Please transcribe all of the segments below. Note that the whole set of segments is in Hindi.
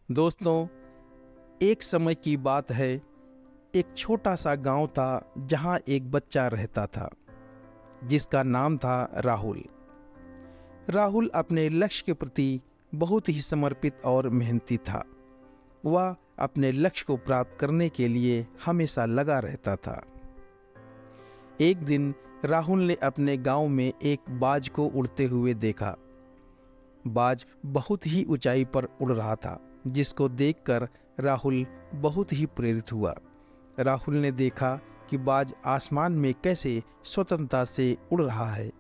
दोस्तों, एक समय की बात है। एक छोटा सा गांव था जहां एक बच्चा रहता था जिसका नाम था राहुल। राहुल अपने लक्ष्य के प्रति बहुत ही समर्पित और मेहनती था। वह अपने लक्ष्य को प्राप्त करने के लिए हमेशा लगा रहता था। एक दिन राहुल ने अपने गांव में एक बाज को उड़ते हुए देखा। बाज बहुत ही ऊंचाई पर उड़ रहा था, जिसको देखकर राहुल बहुत ही प्रेरित हुआ। राहुल ने देखा कि बाज आसमान में कैसे स्वतंत्रता से उड़ रहा है।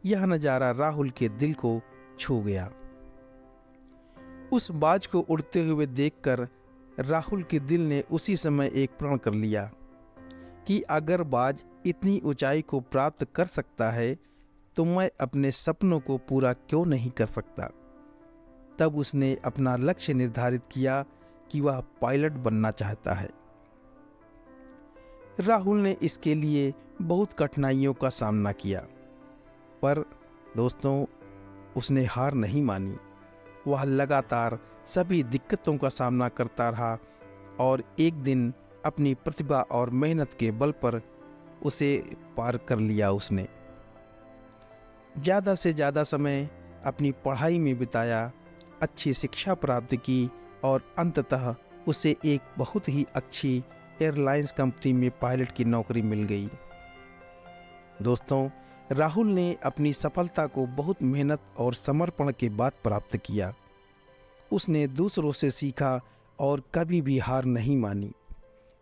यह नज़ारा राहुल के दिल को छू गया। उस बाज को उड़ते हुए देखकर राहुल के दिल ने उसी समय एक प्रण कर लिया कि अगर बाज इतनी ऊंचाई को प्राप्त कर सकता है तो मैं अपने सपनों को पूरा क्यों नहीं कर सकता। तब उसने अपना लक्ष्य निर्धारित किया कि वह पायलट बनना चाहता है। राहुल ने इसके लिए बहुत कठिनाइयों का सामना किया, पर दोस्तों, उसने हार नहीं मानी। वह लगातार सभी दिक्कतों का सामना करता रहा और एक दिन अपनी प्रतिभा और मेहनत के बल पर उसे पार कर लिया। उसने ज़्यादा से ज़्यादा समय अपनी पढ़ाई में बिताया, अच्छी शिक्षा प्राप्त की और अंततः उसे एक बहुत ही अच्छी एयरलाइंस कंपनी में पायलट की नौकरी मिल गई। दोस्तों, राहुल ने अपनी सफलता को बहुत मेहनत और समर्पण के बाद प्राप्त किया। उसने दूसरों से सीखा और कभी भी हार नहीं मानी।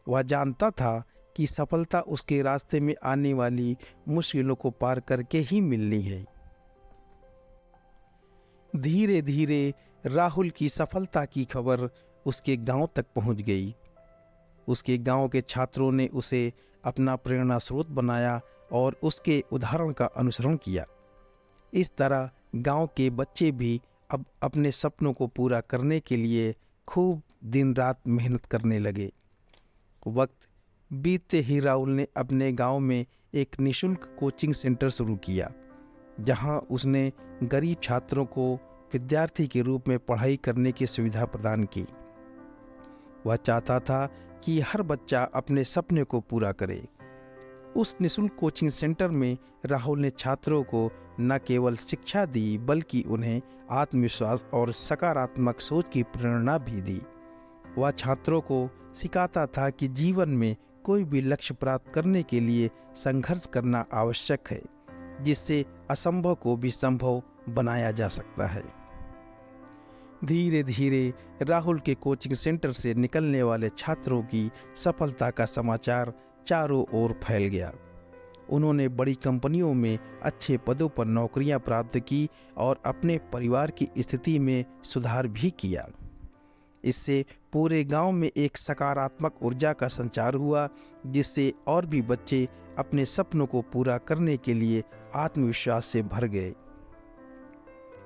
वह जानता था कि सफलता उसके रास्ते में आने वाली मुश्किलों को पार करके ही मिलनी है। धीरे धीरे राहुल की सफलता की खबर उसके गांव तक पहुंच गई। उसके गांव के छात्रों ने उसे अपना प्रेरणा स्रोत बनाया और उसके उदाहरण का अनुसरण किया। इस तरह गांव के बच्चे भी अब अपने सपनों को पूरा करने के लिए खूब दिन रात मेहनत करने लगे। वक्त बीतते ही राहुल ने अपने गांव में एक निःशुल्क कोचिंग सेंटर शुरू किया, जहां उसने गरीब छात्रों को विद्यार्थी के रूप में पढ़ाई करने की सुविधा प्रदान की। वह चाहता था कि हर बच्चा अपने सपने को पूरा करे। उस निःशुल्क कोचिंग सेंटर में राहुल ने छात्रों को न केवल शिक्षा दी, बल्कि उन्हें आत्मविश्वास और सकारात्मक सोच की प्रेरणा भी दी। वह छात्रों को सिखाता था कि जीवन में कोई भी लक्ष्य प्राप्त करने के लिए संघर्ष करना आवश्यक है, जिससे असंभव को भी संभव बनाया जा सकता है। धीरे धीरे राहुल के कोचिंग सेंटर से निकलने वाले छात्रों की सफलता का समाचार चारों ओर फैल गया। उन्होंने बड़ी कंपनियों में अच्छे पदों पर नौकरियां प्राप्त की और अपने परिवार की स्थिति में सुधार भी किया। इससे पूरे गांव में एक सकारात्मक ऊर्जा का संचार हुआ, जिससे और भी बच्चे अपने सपनों को पूरा करने के लिए आत्मविश्वास से भर गए।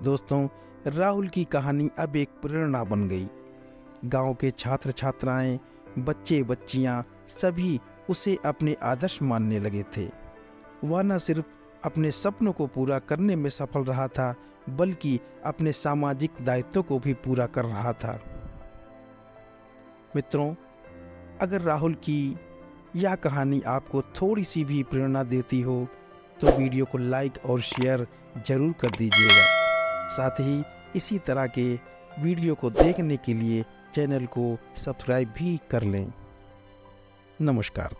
दोस्तों, राहुल की कहानी अब एक प्रेरणा बन गई। गांव के छात्र छात्राएं, बच्चे बच्चियां सभी उसे अपने आदर्श मानने लगे थे। वह न सिर्फ अपने सपनों को पूरा करने में सफल रहा था, बल्कि अपने सामाजिक दायित्वों को भी पूरा कर रहा था। मित्रों, अगर राहुल की यह कहानी आपको थोड़ी सी भी प्रेरणा देती हो तो वीडियो को लाइक और शेयर जरूर कर दीजिएगा। साथ ही इसी तरह के वीडियो को देखने के लिए चैनल को सब्सक्राइब भी कर लें। नमस्कार।